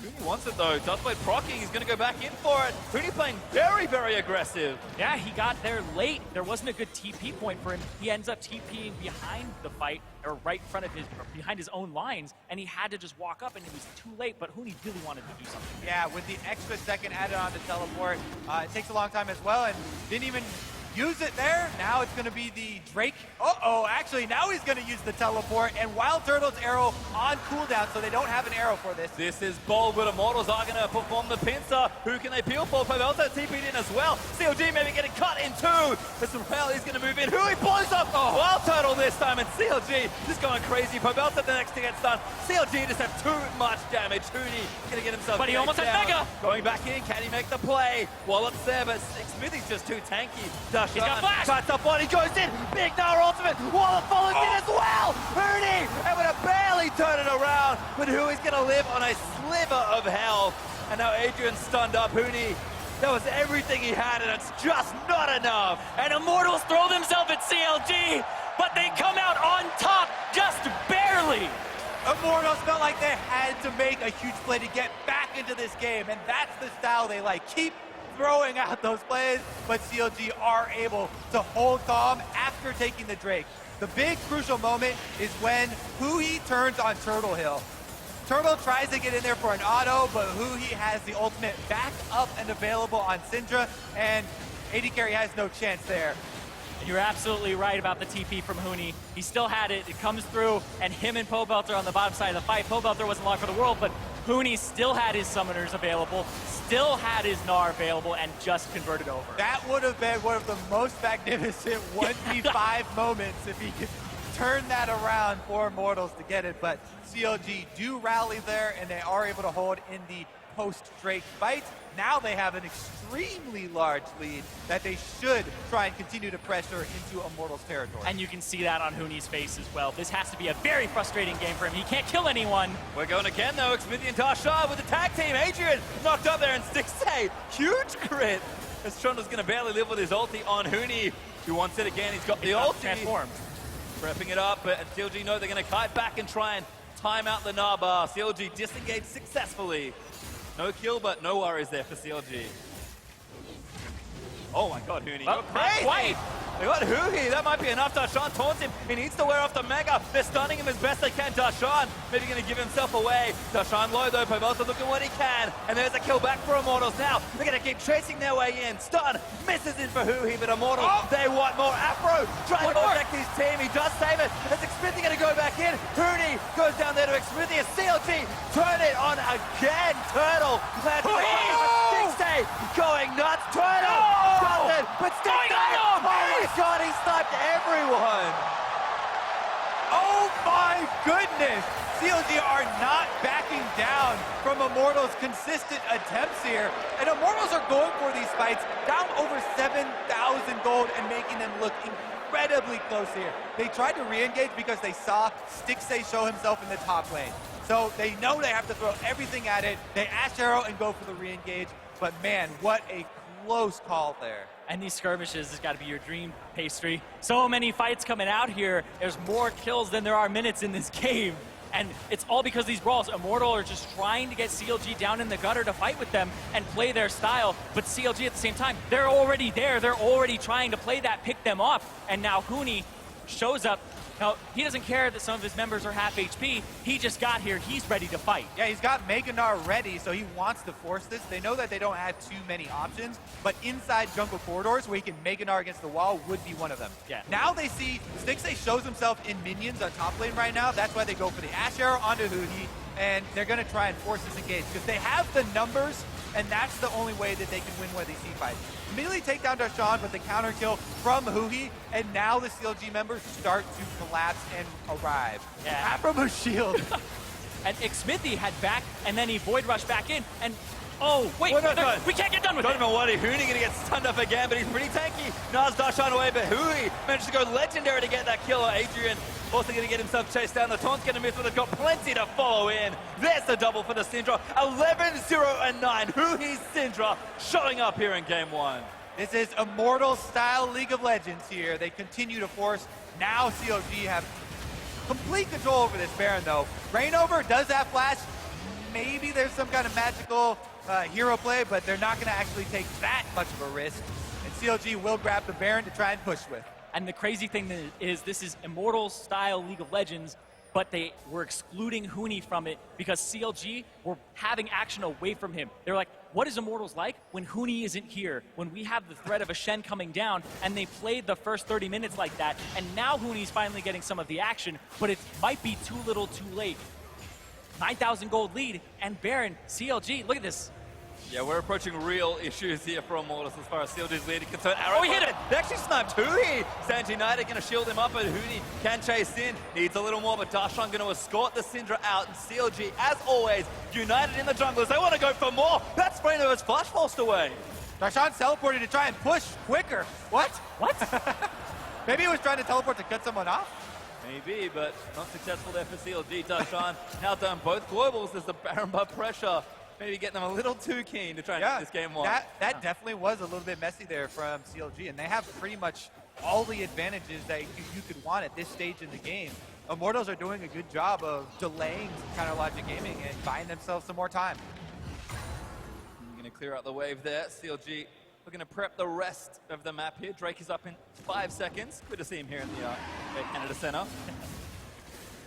Huni wants it though. Does play procking. He's going to go back in for it. Huni playing very, very aggressive. Yeah, he got there late. There wasn't a good TP point for him. He ends up TPing behind the fight, or right in front of his, or behind his own lines, and he had to just walk up, and it was too late, but Huni really wanted to do something. Yeah, with the extra second added on to teleport, it takes a long time as well, and didn't even use it there. Now it's going to be the Drake. Actually, now he's going to use the teleport, and Wild Turtle's arrow on cooldown, so they don't have an arrow for this. This is bold, but Immortals are going to perform the pincer. Who can they peel for? Pobelta TP'd in as well. CLG maybe getting cut in two. As well, he's going to move in. Who he blows up? Wild Turtle this time, and CLG just going crazy. Pobelta the next to get stunned. CLG just have too much damage. Huni going to get himself. But he almost had Mega. Going back in, can he make the play? Wallet's there, but Smithy's just too tanky. He's got flash. Cuts up one, he goes in. Big Nara ultimate. Wallet follows in as well. Huni able to barely turn it around, but Hui's going to live on a sliver of health. And now Adrian's stunned up. Huni, that was everything he had, and it's just not enough. And Immortals throw themselves at CLG, but they come out on top just barely. Immortals felt like they had to make a huge play to get back into this game, and that's the style they like. Keep throwing out those plays, but CLG are able to hold calm after taking the Drake. The big crucial moment is when Hui turns on Turtle Hill. Turtle tries to get in there for an auto, but Hui has the ultimate back up and available on Syndra, and AD Carry has no chance there. You're absolutely right about the TP from Huni. He still had it. It comes through, and him and Pobelter on the bottom side of the fight. Pobelter wasn't long for the world, but Huni still had his summoners available, still had his Gnar available, and just converted over. That would have been one of the most magnificent 1v5 moments if he could turn that around for Immortals to get it. But CLG do rally there, and they are able to hold in the post-Drake fight. Now they have an extremely large lead that they should try and continue to pressure into Immortals territory. And you can see that on Huni's face as well. This has to be a very frustrating game for him. He can't kill anyone. We're going again though. Smithy and Darshan with the tag team. Adrian knocked up there and sticks a huge crit. As Trundle's going to barely live with his ulti on Huni, who wants it again. He's got the ulti. Transformed. Prepping it up, but CLG know they're going to kite back and try and time out the Naba. CLG disengaged successfully. No kill, but no worries there for CLG. Oh my god, Huni, you're crazy! They got Hui, that might be enough. Darshan taunts him. He needs to wear off the Mega. They're stunning him as best they can. Darshan maybe going to give himself away. Darshan low though, Pobelta looking what he can. And there's a kill back for Immortals now. They're going to keep chasing their way in. Stun misses in for Hui, but Immortals, they want more. Afro trying to protect his team. He does save it. As Xmithy going to go back in. Huni goes down there to Xmithy. As CLG turn it on again. Turtle lands Stay going nuts. Turtle does it, but Stay oh my god, he sniped everyone! Oh my goodness! CLG are not backing down from Immortals' consistent attempts here. And Immortals are going for these fights, down over 7,000 gold and making them look incredibly close here. They tried to re-engage because they saw Stixay show himself in the top lane. So they know they have to throw everything at it. They Ash Arrow and go for the re-engage. But man, what a close call there. And these skirmishes has got to be your dream, Pastry. So many fights coming out here. There's more kills than there are minutes in this game. And it's all because these brawls. Immortal are just trying to get CLG down in the gutter to fight with them and play their style. But CLG at the same time, they're already there. They're already trying to play that, pick them off. And now Huni shows up. Now, he doesn't care that some of his members are half HP. He just got here. He's ready to fight. Yeah, he's got Mega Gnar ready, so he wants to force this. They know that they don't have too many options, but inside jungle corridors where he can Mega Gnar against the wall would be one of them. Yeah. Now they see Stixay shows himself in minions on top lane right now. That's why they go for the Ash Arrow onto Hui, and they're going to try and force this engage because they have the numbers, and that's the only way that they can win where they see fights. Immediately take down Darshan with the counter kill from Hui, and now the CLG members start to collapse and arrive. Yeah. Afro shield. And Xmithy had back, and then he void rushed back in, and oh, wait, we can't get done with it. Don't even worry, Huni going to get stunned up again, but he's pretty tanky. Nas Darshan away, but Hui managed to go legendary to get that kill on Adrian. Also going to get himself chased down. The taunt's going to miss, but they've got plenty to follow in. There's the double for the Syndra. 11-0-9. Hui's Syndra showing up here in game one. This is Immortal-style League of Legends here. They continue to force. Now CLG have complete control over this Baron, though. Reignover does that flash. maybe there's some kind of magical hero play, but they're not going to actually take that much of a risk. And CLG will grab the Baron to try and push with. And the crazy thing is this is Immortals-style League of Legends, but they were excluding Huni from it because CLG were having action away from him. They're like, what is Immortals like when Huni isn't here, when we have the threat of a Shen coming down? And they played the first 30 minutes like that, and now Huni's finally getting some of the action, but it might be too little too late. 9,000 gold lead, and Baron, CLG, look at this. Yeah, we're approaching real issues here for Immortals as far as CLG's lead is concerned. Oh, he hit it! They actually sniped Huni! Sanji United going to shield him up, but Huni can chase in. Needs a little more, but Darshan going to escort the Syndra out. And CLG, as always, united in the junglers. They want to go for more. That's Franover's flash forced away. Darshan's teleported to try and push quicker. What? What? Maybe he was trying to teleport to cut someone off? Maybe, but not successful there for CLG. Darshan now done both globals as the Baron Bud pressure. Maybe getting them a little too keen to try and get this game won. That definitely was a little bit messy there from CLG, and they have pretty much all the advantages that you could want at this stage in the game. Immortals are doing a good job of delaying Counter Logic Gaming and buying themselves some more time. I'm going to clear out the wave there. CLG looking to prep the rest of the map here. Drake is up in 5 seconds. Good to see him here in the Canada Center.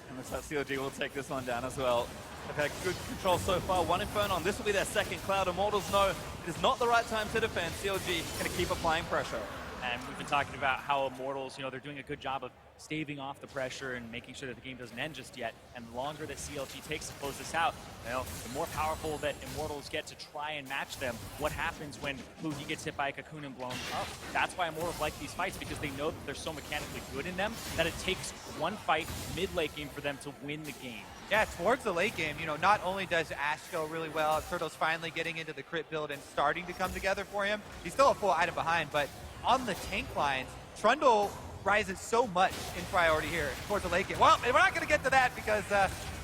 And looks like CLG will take this one down as well. They've had good control so far. One Inferno on. This will be their second Cloud. Immortals know it is not the right time to defend. CLG going to keep applying pressure. And we've been talking about how Immortals, they're doing a good job of staving off the pressure and making sure that the game doesn't end just yet. And the longer that CLG takes to close this out, the more powerful that Immortals get to try and match them. What happens when Lugi gets hit by a cocoon and blown up? That's why Immortals like these fights, because they know that they're so mechanically good in them that it takes one fight mid-late game for them to win the game. Yeah, towards the late game, not only does Ashe go really well, Turtle's finally getting into the crit build and starting to come together for him. He's still a full item behind, but on the tank lines, Trundle rises so much in priority here towards the late game. Well, we're not going to get to that because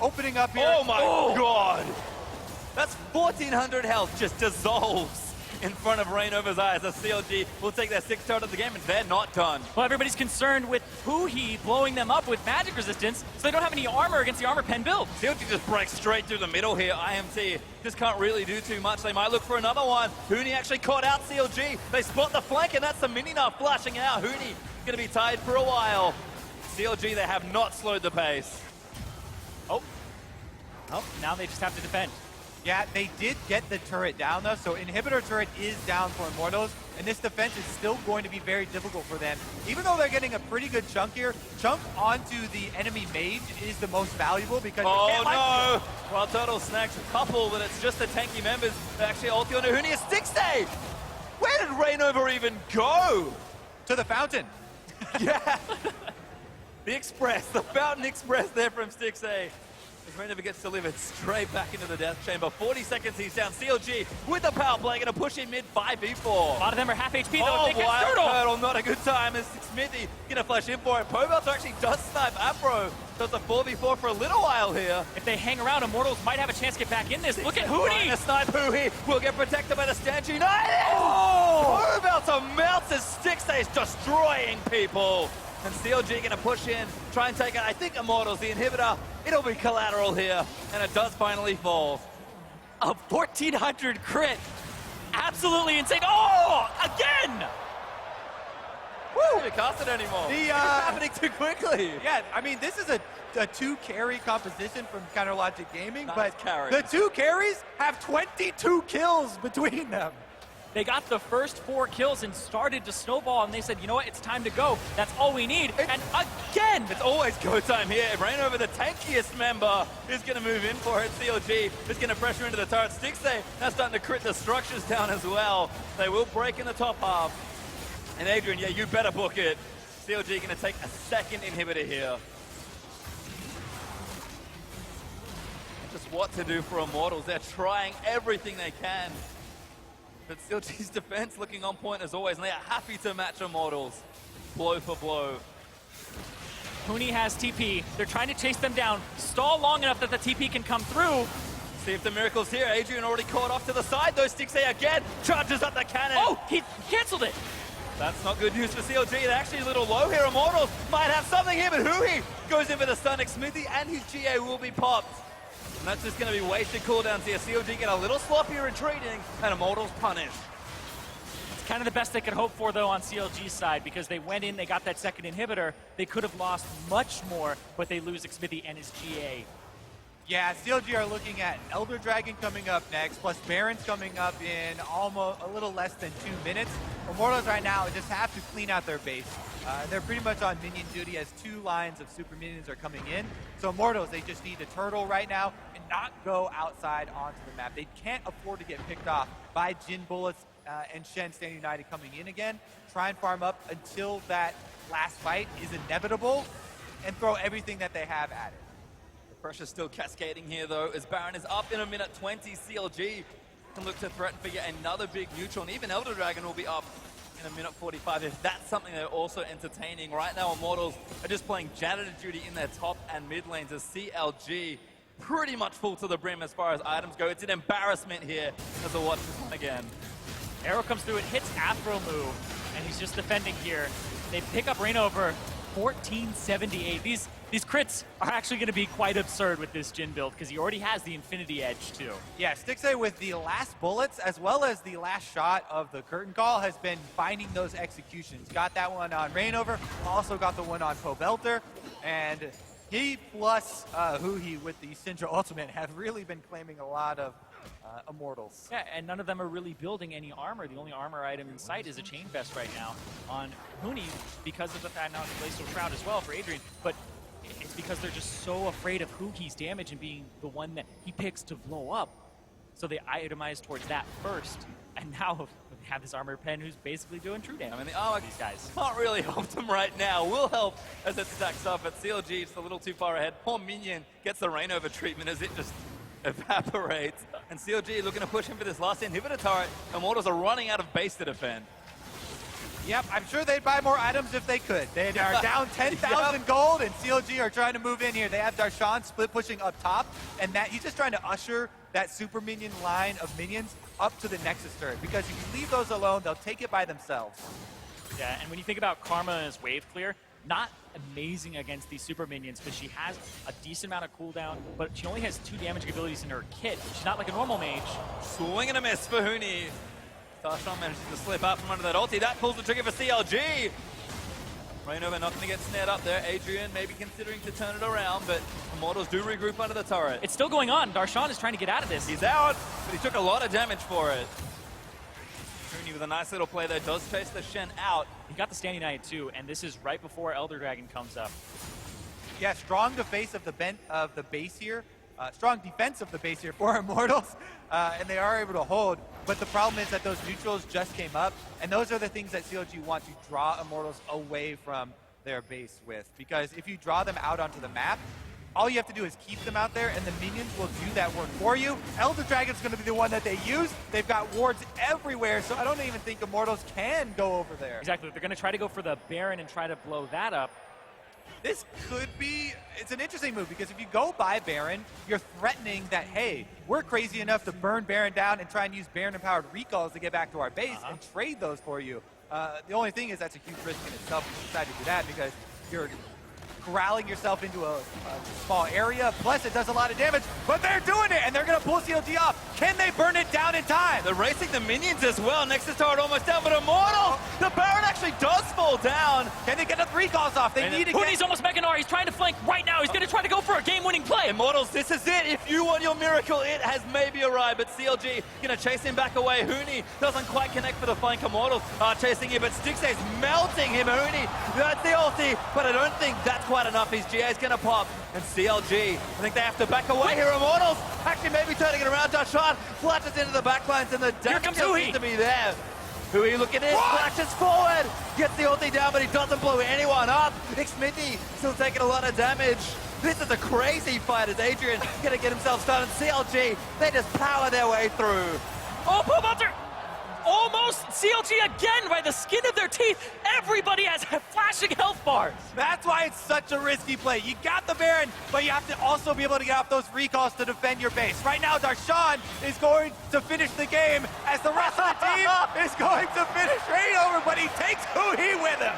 opening up here. Oh my God! That's 1,400 health just dissolves in front of Reignover's eyes. As CLG will take their 6th turret of the game, and they're not done. Well, everybody's concerned with Puhi blowing them up with magic resistance, so they don't have any armor against the armor pen build. CLG just breaks straight through the middle here. IMT just can't really do too much. They might look for another one. Huni actually caught out CLG. They spot the flank, and that's the Minina flashing out. Huni going to be tied for a while. CLG, they have not slowed the pace. Oh, now they just have to defend. Yeah, they did get the turret down though, so inhibitor turret is down for Immortals, and this defense is still going to be very difficult for them. Even though they're getting a pretty good chunk here, chunk onto the enemy mage is the most valuable because no! While Turtle snacks a couple, but it's just the tanky members that actually ulti onto Huni. A stick stay! Where did Reignover even go? To the fountain. Yeah! The Express, the Fountain Express there from Stixay. As Reignover gets delivered straight back into the death chamber. 40 seconds, he's down. CLG with the power play, going to push in mid 5v4. A lot of them are half HP though. Oh, They get Wild Turtle. Turtle, not a good time as Smithy going to flash in for it. Pobelter actually does snipe Afro. So it's a 4v4 for a little while here. If they hang around, Immortals might have a chance to get back in this. Look at Huni! A snipe Huni will get protected by the Stand United. Oh! Pobelter melts as Stixay destroying people. And CLG going to push in, try and take it. I think Immortals, the inhibitor, it'll be collateral here. And it does finally fall. A 1,400 crit. Absolutely insane. Oh, again! Woo! Can't cast it anymore. It's happening too quickly. Yeah, I mean, this is a 2 carry composition from Counter Logic Gaming, Nice but carries. the 2 carries have 22 kills between them. They got the first 4 kills and started to snowball, and they said, you know what, it's time to go. That's all we need. And again! It's always go time here. Reignover, the tankiest member, is going to move in for it. CLG is going to pressure into the turret. Stixay now starting to crit the structures down as well. They will break in the top half. And Adrian, yeah, you better book it. CLG going to take a second inhibitor here. Just what to do for Immortals. They're trying everything they can. But CLG's defense looking on point as always, and they are happy to match Immortals blow for blow. Huni has TP. They're trying to chase them down. Stall long enough that the TP can come through. See if the miracle's here. Adrian already caught off to the side. Those Stixay again charges up the cannon. Oh, he canceled it. That's not good news for CLG. They're actually a little low here. Immortals might have something here, but Hui goes in for the stun. Smithy and his GA will be popped. And that's just going to be wasted cooldowns here. CLG get a little sloppy retreating, and Immortals punished. It's kind of the best they could hope for, though, on CLG's side, because they went in, they got that second inhibitor. They could have lost much more, but they lose Xmithy and his GA. Yeah, CLG are looking at Elder Dragon coming up next, plus Baron's coming up in almost a little less than 2 minutes. Immortals right now just have to clean out their base. They're pretty much on minion duty as 2 lines of super minions are coming in. So Immortals, they just need to turtle right now and not go outside onto the map. They can't afford to get picked off by Jin Bullets and Shen Stand United coming in again. Try and farm up until that last fight is inevitable and throw everything that they have at it. Pressure's still cascading here, though, as Baron is up in a minute 20. CLG can look to threaten for yet another big neutral, and even Elder Dragon will be up in a minute 45 if that's something they're also entertaining. Right now, Immortals are just playing janitor duty in their top and mid lanes as CLG pretty much full to the brim as far as items go. It's an embarrassment here as the watch this one again. Arrow comes through, it hits Afro move, and he's just defending here. They pick up Reignover, 1478. These crits are actually going to be quite absurd with this Jhin build because he already has the Infinity Edge too. Yeah, Stixxay with the last bullets as well as the last shot of the curtain call has been finding those executions. Got that one on Reignover, also got the one on Pobelter, and he plus Huhi with the Syndra Ultimate have really been claiming a lot of Immortals. Yeah, and none of them are really building any armor. The only armor item in sight is a Chain Vest right now on Huni because of the fact now it's Glacial Shroud as well for Adrian, but it's because they're just so afraid of Huki's damage and being the one that he picks to blow up. So they itemize towards that first. And now we have this Armored Pen who's basically doing true damage. I mean, the armor these guys can't really help them right now. Will help as it stacks up, but CLG is a little too far ahead. Poor Minion gets the Reignover treatment as it just evaporates. And CLG looking to push him for this last inhibitor turret. Immortals are running out of base to defend. Yep, I'm sure they'd buy more items if they could. They are down 10,000 gold, and CLG are trying to move in here. They have Darshan split pushing up top, and that he's just trying to usher that super minion line of minions up to the Nexus turret, because if you leave those alone, they'll take it by themselves. Yeah, and when you think about Karma and his wave clear, not amazing against these super minions because she has a decent amount of cooldown, but she only has 2 damaging abilities in her kit. She's not like a normal mage. Swing and a miss for Huni. Darshan manages to slip out from under that ulti. That pulls the trigger for CLG. Reignover not going to get snared up there. Adrian maybe considering to turn it around, but Immortals do regroup under the turret. It's still going on. Darshan is trying to get out of this. He's out, but he took a lot of damage for it. Huni with a nice little play there does chase the Shen out. He got the Standing Knight too, and this is right before Elder Dragon comes up. Yeah, strong defense of the base here. Strong defense of the base here for Immortals, and they are able to hold. But the problem is that those neutrals just came up, and those are the things that CLG want to draw Immortals away from their base with. Because if you draw them out onto the map, all you have to do is keep them out there, and the minions will do that work for you. Elder Dragon's going to be the one that they use. They've got wards everywhere, so I don't even think Immortals can go over there. Exactly. They're going to try to go for the Baron and try to blow that up. This could be, it's an interesting move because if you go by Baron, you're threatening that, hey, we're crazy enough to burn Baron down and try and use Baron-empowered recalls to get back to our base and trade those for you. The only thing is that's a huge risk in itself if you decide to do that because you're corralling yourself into a small area. Plus, it does a lot of damage, but they're doing it, and they're going to pull CLG off. Can they burn it down in time? They're racing the minions as well. Nexus turret almost down, but Immortal, the Baron actually does fall down. Can they get the recalls off? They need to Huni's almost Mega Gnar. He's trying to flank right now. He's going to try to go for a game-winning play. Immortals, this is it. If you want your miracle, it has maybe arrived, but CLG going to chase him back away. Huni doesn't quite connect for the flank. Immortals are chasing him, but Stixxay's melting him. Huni, that's the ulti, but I don't think that's quite enough. His GA is going to pop, and CLG, I think they have to back away here. Immortals actually maybe turning it around. Darshan flashes into the backlines, and the damage seems to be there. Huhi looking in, flashes forward, gets the ulti down, but he doesn't blow anyone up. Xmithy still taking a lot of damage. This is a crazy fight as Adrian going to get himself started. CLG, they just power their way through. Oh, Pobelter! Almost CLG again by the skin of their teeth. Everybody has flashing health bars. That's why it's such a risky play. You got the Baron, but you have to also be able to get off those recalls to defend your base. Right now, Darshan is going to finish the game as the rest of the team is going to finish Reignover, but he takes Huhi with him.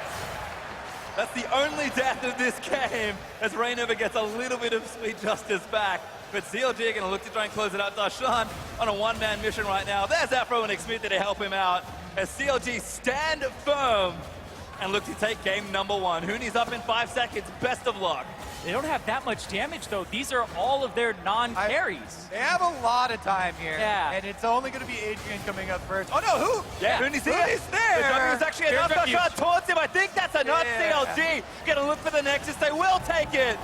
That's the only death of this game as Rainover gets a little bit of sweet justice back. But CLG are going to look to try and close it out. Darshan on a one-man mission right now. There's Afro and Xmith to help him out as CLG stand firm and look to take game number 1. Hooney's up in 5 seconds. Best of luck. They don't have that much damage, though. These are all of their non-carries. They have a lot of time here. Yeah. And it's only going to be Adrian coming up first. Oh, no, who? Yeah, Hooney's here. Hooney's there. The W is actually Here's enough. Refuge. Darshan taunts him. I think that's enough. Yeah. CLG going to look for the Nexus. They will take it.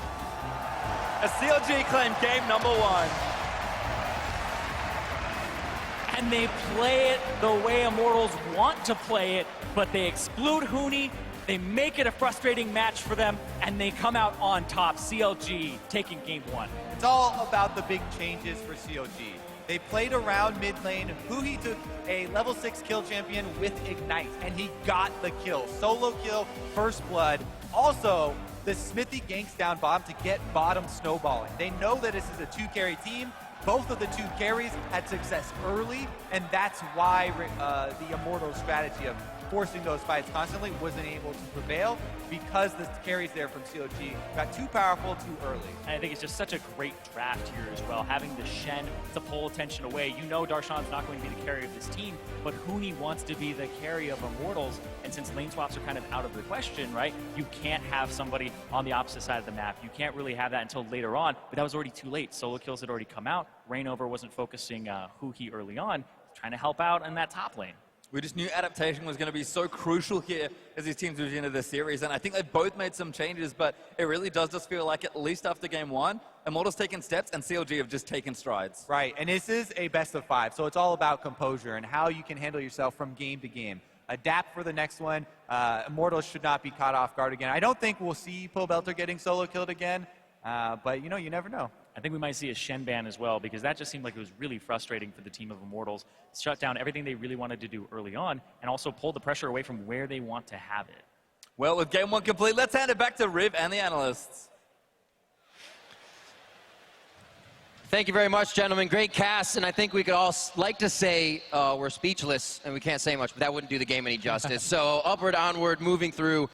A CLG claim game number 1. And they play it the way Immortals want to play it, but they exclude Hooney, they make it a frustrating match for them, and they come out on top. CLG taking game 1. It's all about the big changes for CLG. They played around mid lane. Huhi took a level 6 kill champion with Ignite, and he got the kill. Solo kill, first blood. Also, the Smithy ganks down bottom to get bottom snowballing. They know that this is a 2-carry team. Both of the 2 carries had success early, and that's why the Immortals strategy of forcing those fights constantly wasn't able to prevail, because the carries there from CLG got too powerful too early. And I think it's just such a great draft here as well, having the Shen to pull attention away. You know Darshan's not going to be the carry of this team, but Hooney wants to be the carry of Immortals, and since lane swaps are kind of out of the question, right, you can't have somebody on the opposite side of the map. You can't really have that until later on, but that was already too late. Solo kills had already come out. Rainover wasn't focusing Huhi early on, trying to help out in that top lane. We just knew adaptation was going to be so crucial here as these teams move into the series, and I think they both made some changes, but it really does just feel like at least after game 1, Immortals taken steps and CLG have just taken strides. Right, and this is a best of 5, so it's all about composure and how you can handle yourself from game to game. Adapt for the next one. Immortals should not be caught off guard again. I don't think we'll see Pobelter getting solo killed again, but you know, you never know. I think we might see a Shen ban as well, because that just seemed like it was really frustrating for the team of Immortals. Shut down everything they really wanted to do early on, and also pull the pressure away from where they want to have it. Well, with game 1 complete, let's hand it back to Riv and the analysts. Thank you very much, gentlemen. Great cast, and I think we could all like to say we're speechless, and we can't say much, but that wouldn't do the game any justice. So upward, onward, moving through.